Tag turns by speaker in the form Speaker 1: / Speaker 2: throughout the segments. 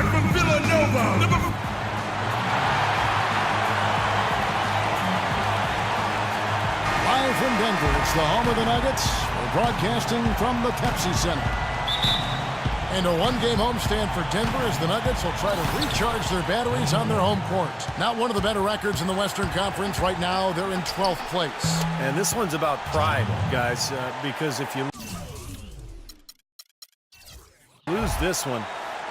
Speaker 1: quarterback from Villanova.
Speaker 2: Live from Denver, it's the home of the Nuggets. We're broadcasting from the Pepsi Center. And a one-game homestand for Denver as the Nuggets will try to recharge their batteries on their home court. Not one of the better records in the Western Conference right now. They're in 12th place.
Speaker 3: And this one's about pride, guys, because if you lose this one,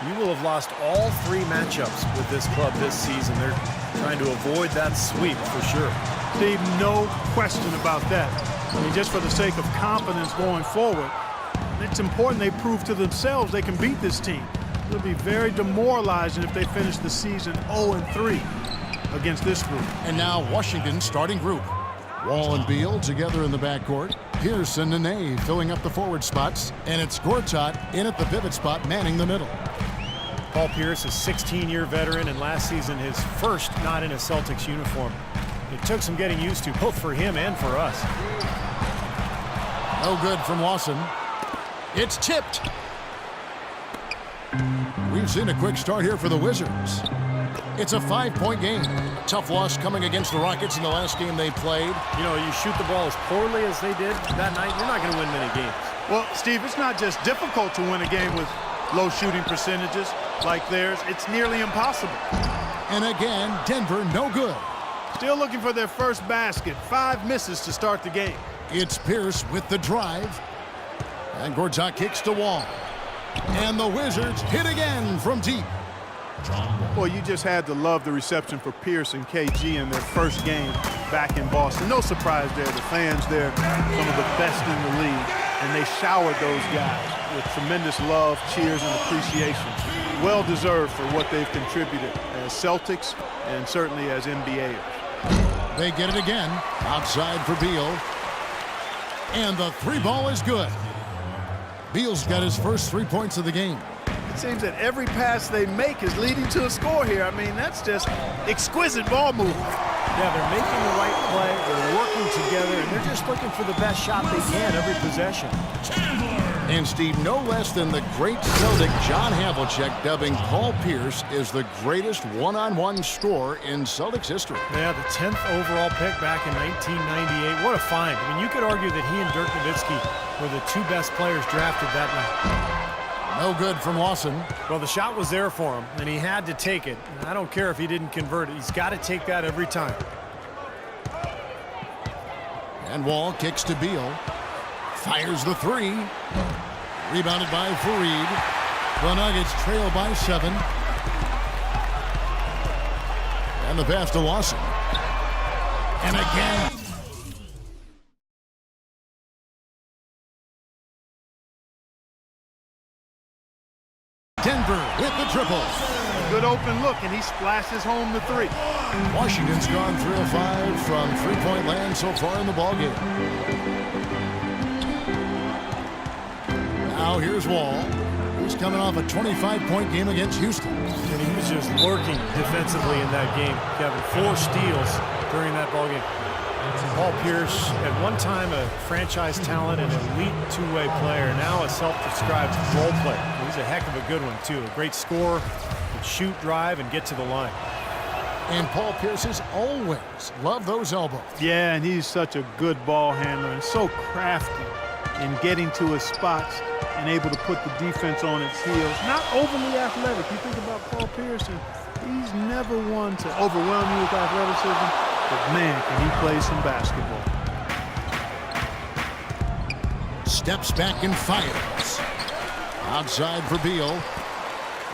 Speaker 3: you will have lost all 3 matchups with this club this season. They're trying to avoid that sweep for sure.
Speaker 4: Steve, no question about that. I mean, just for the sake of confidence going forward, it's important they prove to themselves they can beat this team. It'll be very demoralizing if they finish the season 0-3 against this group.
Speaker 2: And now Washington's starting group. Wall and Beal together in the backcourt. Pierce and Nene filling up the forward spots. And it's Gortat in at the pivot spot, manning the middle.
Speaker 3: Paul Pierce, a 16-year veteran, and last season his first not in a Celtics uniform. It took some getting used to, both for him and for us.
Speaker 2: No good from Lawson. It's tipped. We've seen a quick start here for the Wizards. It's a 5-point game. Tough loss coming against the Rockets in the last game they played.
Speaker 3: You know, you shoot the ball as poorly as they did that night, you're not going to win many games.
Speaker 4: Well, Steve, it's not just difficult to win a game with low shooting percentages like theirs. It's nearly impossible.
Speaker 2: And again, Denver no good.
Speaker 4: Still looking for their first basket. 5 misses to start the game.
Speaker 2: It's Pierce with the drive. And Gortat kicks to Wall. And the Wizards hit again from deep.
Speaker 4: Well, you just had to love the reception for Pierce and KG in their first game back in Boston. No surprise there. The fans there, some of the best in the league. And they showered those guys with tremendous love, cheers, and appreciation. Well deserved for what they've contributed as Celtics and certainly as NBAers.
Speaker 2: They get it again. Outside for Beal. And the 3-ball is good. Beal's got his first 3 points of the game.
Speaker 4: It seems that every pass they make is leading to a score here. I mean, that's just exquisite ball movement.
Speaker 3: Yeah, they're making the right play, they're working together, and they're just looking for the best shot they can every possession.
Speaker 2: And Steve, no less than the great Celtic John Havlicek dubbing Paul Pierce as the greatest one-on-one scorer in Celtics history.
Speaker 3: Yeah, the 10th overall pick back in 1998. What a find. I mean, you could argue that he and Dirk Nowitzki were the 2 best players drafted that night.
Speaker 2: No good from Lawson.
Speaker 3: Well, the shot was there for him, and he had to take it. And I don't care if he didn't convert it. He's got to take that every time.
Speaker 2: And Wall kicks to Beal. Fires the 3. Rebounded by Fareed. The Nuggets trail by 7. And the pass to Lawson. And again. Denver with the triple.
Speaker 4: Good open look, and he splashes home the 3.
Speaker 2: Washington's gone 3 of 5 from 3-point land so far in the ballgame. Now here's Wall. He's coming off a 25-point game against Houston.
Speaker 3: And he was just lurking defensively in that game. Kevin, 4 steals during that ballgame. Paul Pierce, at one time a franchise talent and elite 2-way player, now a self-described role player. He's a heck of a good one, too. A great scorer, can shoot, drive, and get to the line.
Speaker 2: And Paul Pierce has always loved those elbows.
Speaker 4: Yeah, and he's such a good ball handler and so crafty in getting to his spots and able to put the defense on its heels. Not overly athletic. You think about Paul Pierce, and he's never one to overwhelm you with athleticism. But man, can he play some basketball.
Speaker 2: Steps back and fires. Outside for Beal.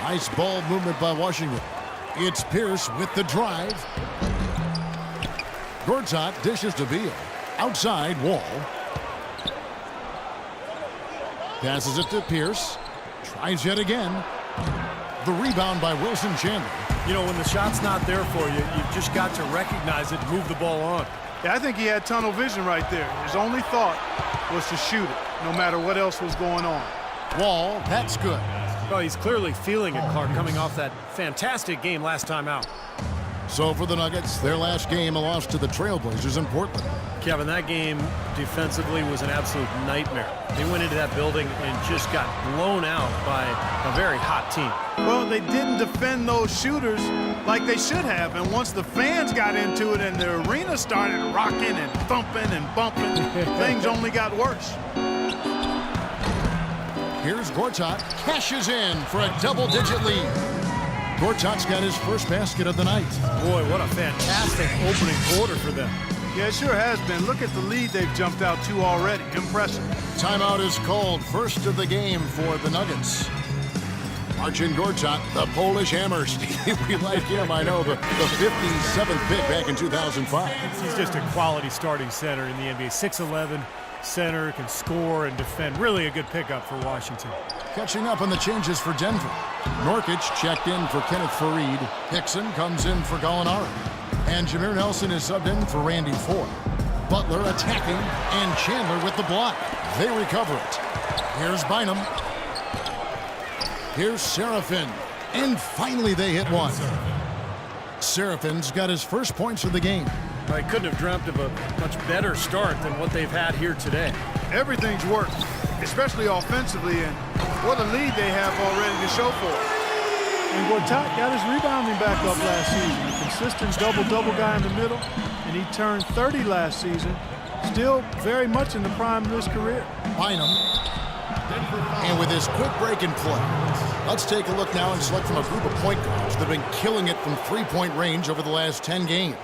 Speaker 2: Nice ball movement by Washington. It's Pierce with the drive. Gortat dishes to Beal. Outside, Wall. Passes it to Pierce. Tries yet again. The rebound by Wilson Chandler.
Speaker 3: You know, when the shot's not there for you, you've just got to recognize it and move the ball on.
Speaker 4: Yeah, I think he had tunnel vision right there. His only thought was to shoot it, no matter what else was going on.
Speaker 2: Wall, that's good.
Speaker 3: Well, he's clearly feeling it, Clark, coming off that fantastic game last time out.
Speaker 2: So for the Nuggets, their last game, a loss to the Trailblazers in Portland.
Speaker 3: Kevin, that game defensively was an absolute nightmare. They went into that building and just got blown out by a very hot team.
Speaker 4: Well, they didn't defend those shooters like they should have. And once the fans got into it and the arena started rocking and thumping and bumping, things only got worse.
Speaker 2: Here's Gortat, cashes in for a double-digit lead. Gortat's got his first basket of the night.
Speaker 3: Boy, what a fantastic opening quarter for them.
Speaker 4: Yeah, it sure has been. Look at the lead they've jumped out to already. Impressive.
Speaker 2: Timeout is called. First of the game for the Nuggets. Marcin Gortat, the Polish hammer. We like him, I know, the 57th pick back in 2005.
Speaker 3: He's just a quality starting center in the NBA. 6'11", center, can score and defend. Really a good pickup for Washington.
Speaker 2: Catching up on the changes for Denver. Nurkic checked in for Kenneth Faried. Hickson comes in for Gallinari. And Jameer Nelson is subbed in for Randy Ford. Butler attacking, and Chandler with the block. They recover it. Here's Bynum. Here's Serafin. And finally they hit one. Serafin's got his first points of the game.
Speaker 3: I couldn't have dreamt of a much better start than what they've had here today.
Speaker 4: Everything's worked, especially offensively, and what a lead they have already to show for it. And Gortat got his rebounding back up last season. A consistent double-double guy in the middle, and he turned 30 last season. Still very much in the prime of his career.
Speaker 2: Bynum. And with his quick break and play, let's take a look now and select from a group of point guards that have been killing it from three-point range over the last 10 games.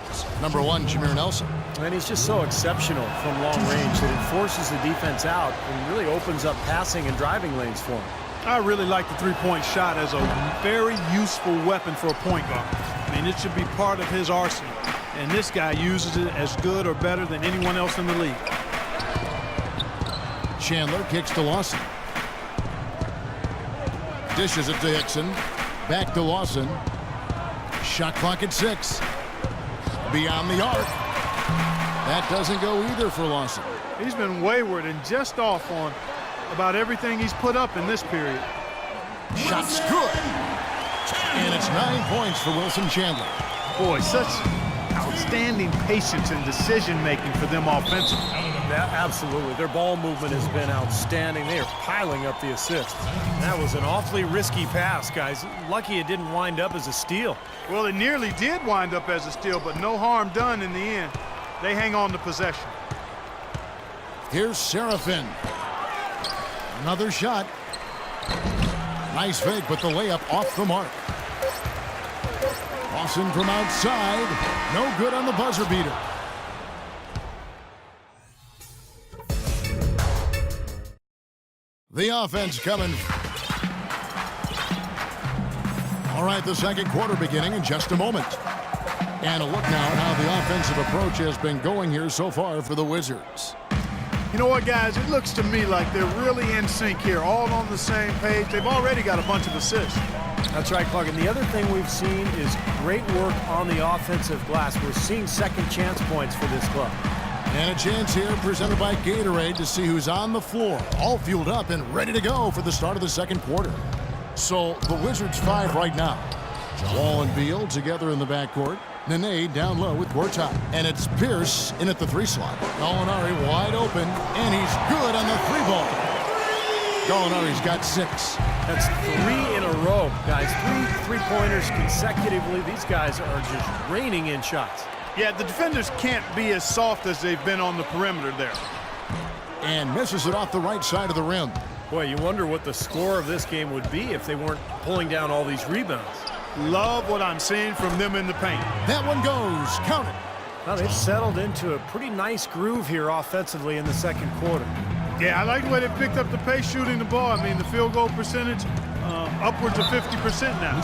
Speaker 2: Number 1, Jameer Nelson.
Speaker 3: And he's just so exceptional from long range that it forces the defense out and really opens up passing and driving lanes for him.
Speaker 4: I really like the three-point shot as a very useful weapon for a point guard. I mean, it should be part of his arsenal. And this guy uses it as good or better than anyone else in the league.
Speaker 2: Chandler kicks to Lawson. Dishes it to Hickson. Back to Lawson. Shot clock at 6. Beyond the arc. That doesn't go either for Lawson.
Speaker 4: He's been wayward and just off on about everything he's put up in this period.
Speaker 2: Shot's good. And it's 9 points for Wilson Chandler.
Speaker 4: Boy, such outstanding patience and decision-making for them offensively.
Speaker 3: Yeah, absolutely. Their ball movement has been outstanding. They are piling up the assists. That was an awfully risky pass, guys. Lucky it didn't wind up as a steal.
Speaker 4: Well, it nearly did wind up as a steal, but no harm done in the end. They hang on to possession.
Speaker 2: Here's Serafin. Another shot. Nice fake, but the layup off the mark. Lawson from outside. No good on the buzzer beater. The offense coming. All right, the second quarter beginning in just a moment. And a look now at how the offensive approach has been going here so far for the Wizards.
Speaker 4: You know what, guys? It looks to me like they're really in sync here, all on the same page. They've already got a bunch of assists.
Speaker 3: That's right, Clark. And the other thing we've seen is great work on the offensive glass. We're seeing second chance points for this club.
Speaker 2: And a chance here presented by Gatorade to see who's on the floor, all fueled up and ready to go for the start of the second quarter. So the Wizards 5 right now. Wall and Beal together in the backcourt. Nene down low with Gortat. And it's Pierce in at the 3 slot. Gallinari wide open, and he's good on the 3-ball. Gallinari's got 6.
Speaker 3: That's 3 in a row, guys. 3 3-pointers consecutively. These guys are just raining in shots.
Speaker 4: Yeah, the defenders can't be as soft as they've been on the perimeter there.
Speaker 2: And misses it off the right side of the rim.
Speaker 3: Boy, you wonder what the score of this game would be if they weren't pulling down all these rebounds.
Speaker 4: Love what I'm seeing from them in the paint.
Speaker 2: That one goes. Count it.
Speaker 3: Well, they've settled into a pretty nice groove here offensively in the second quarter.
Speaker 4: Yeah, I like the way they picked up the pace shooting the ball. I mean, the field goal percentage upwards of 50% now.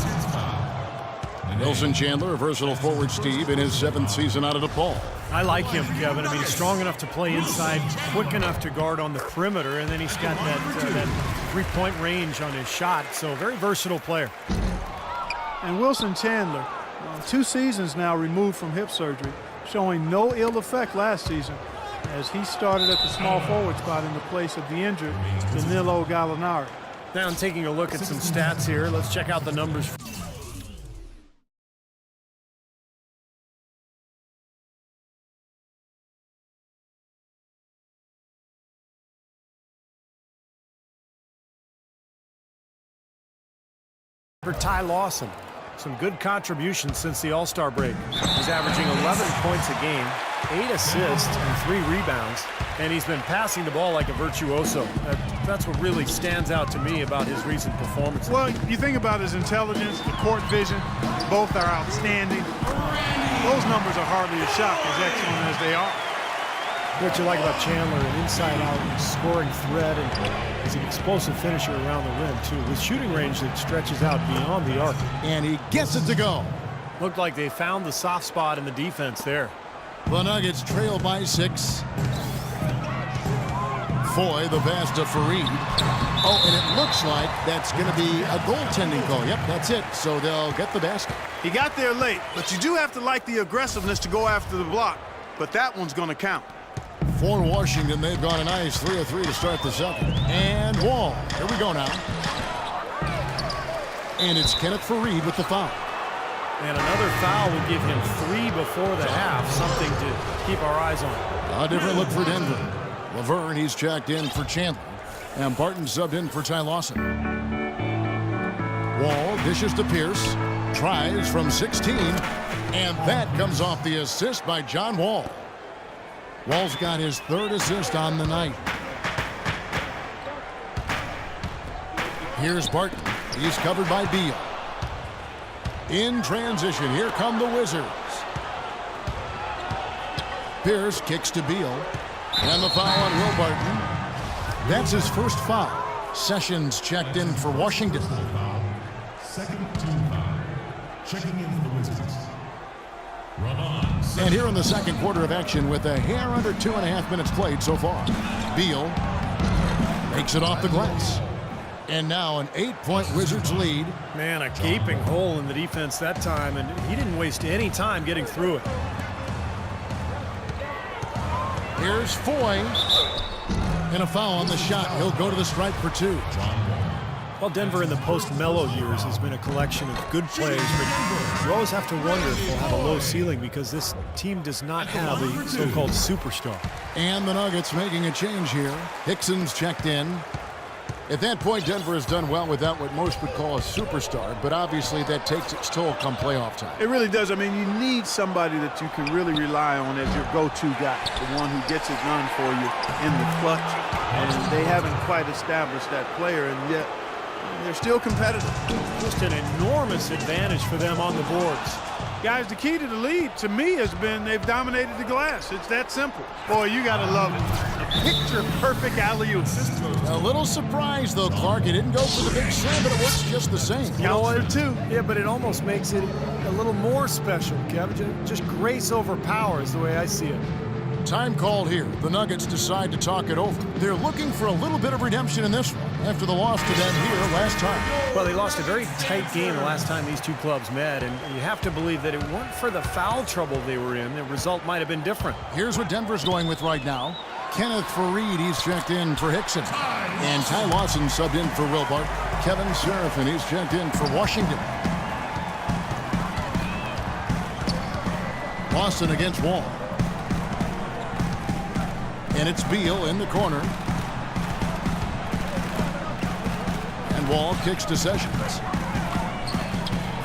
Speaker 2: Wilson Chandler, a versatile forward, Steve, in his 7th season out of DePaul.
Speaker 3: I like him, Kevin. I mean, he's strong enough to play inside, quick enough to guard on the perimeter, and then he's got that three-point range on his shot. So, very versatile player.
Speaker 4: And Wilson Chandler, 2 seasons now removed from hip surgery, showing no ill effect last season as he started at the small forward spot in the place of the injured Danilo Gallinari.
Speaker 3: Now, I'm taking a look at some stats here. Let's check out the numbers. For Ty Lawson, some good contributions since the All-Star break. He's averaging 11 points a game, 8 assists, and 3 rebounds, and he's been passing the ball like a virtuoso. That's what really stands out to me about his recent performance.
Speaker 4: Well, you think about his intelligence, the court vision, both are outstanding. Those numbers are hardly a shock, as excellent as they are.
Speaker 3: What you like about Chandler, an inside-out scoring threat, and he's an explosive finisher around the rim, too, with shooting range that stretches out beyond the arc.
Speaker 2: And he gets it to go.
Speaker 3: Looked like they found the soft spot in the defense there.
Speaker 2: The Nuggets trail by 6. Foy, the pass to Fareed. Oh, and it looks like that's going to be a goaltending call. Yep, that's it. So they'll get the basket.
Speaker 4: He got there late, but you do have to like the aggressiveness to go after the block. But that one's going to count.
Speaker 2: For Washington, they've gone a nice 3 of 3 to start the second. And Wall. Here we go now. And it's Kenneth Fareed with the foul.
Speaker 3: And another foul would give him 3 before the half, something to keep our eyes on.
Speaker 2: A different look for Denver. Laverne, he's checked in for Chandler. And Barton subbed in for Ty Lawson. Wall dishes to Pierce. Tries from 16. And that comes off the assist by John Wall. Wall's got his 3rd assist on the night. Here's Barton. He's covered by Beal. In transition, here come the Wizards. Pierce kicks to Beal. And the foul on Will Barton. That's his first foul. Sessions checked in for Washington.
Speaker 1: Second team foul. Checking in for the Wizards.
Speaker 2: And here in the second quarter of action with a hair under 2.5 minutes played so far. Beal makes it off the glass. And now an 8-point Wizards lead.
Speaker 3: Man, a gaping hole in the defense that time, and he didn't waste any time getting through it.
Speaker 2: Here's Foy. And a foul on the shot. He'll go to the stripe for 2.
Speaker 3: Well, Denver in the post-Melo years has been a collection of good players, but you always have to wonder if they'll have a low ceiling because this team does not have a so-called superstar.
Speaker 2: And the Nuggets making a change here. Hickson's checked in. At that point, Denver has done well without what most would call a superstar, but obviously that takes its toll come playoff time.
Speaker 4: It really does. I mean, you need somebody that you can really rely on as your go-to guy, the one who gets it done for you in the clutch. And they haven't quite established that player, and yet they're still competitive.
Speaker 3: Just an enormous advantage for them on the boards.
Speaker 4: Guys, the key to the lead, to me, has been they've dominated the glass. It's that simple. Boy, you got to love it. A picture-perfect alley-oop.
Speaker 2: A little surprise, though, Clark. He didn't go for the big slam, but it works just the same.
Speaker 3: You know what? Yeah, but it almost makes it a little more special, Kevin. Just grace over power is the way I see it.
Speaker 2: Time called here. The Nuggets decide to talk it over. They're looking for a little bit of redemption in this one after the loss to them here last time.
Speaker 3: Well, they lost a very tight game the last time these two clubs met, and you have to believe that it weren't for the foul trouble they were in, the result might have been different.
Speaker 2: Here's what Denver's going with right now. Kenneth Fareed, he's checked in for Hickson. And Ty Lawson subbed in for Will Barton. Kevin Seraphin, he's checked in for Washington. Lawson against Wall. And it's Beal in the corner. And Wall kicks to Sessions.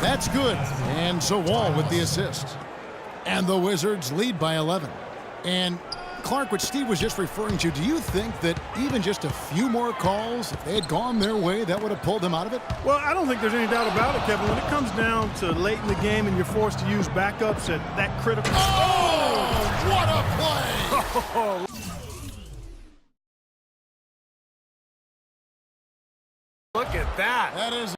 Speaker 2: That's good. And so Wall with the assist. And the Wizards lead by 11. And Clark, what Steve was just referring to, do you think that even just a few more calls, if they had gone their way, that would have pulled them out of it?
Speaker 4: Well, I don't think there's any doubt about it, Kevin. When it comes down to late in the game and you're forced to use backups at that critical...
Speaker 2: Oh, what a play!
Speaker 3: Look at that.
Speaker 2: That is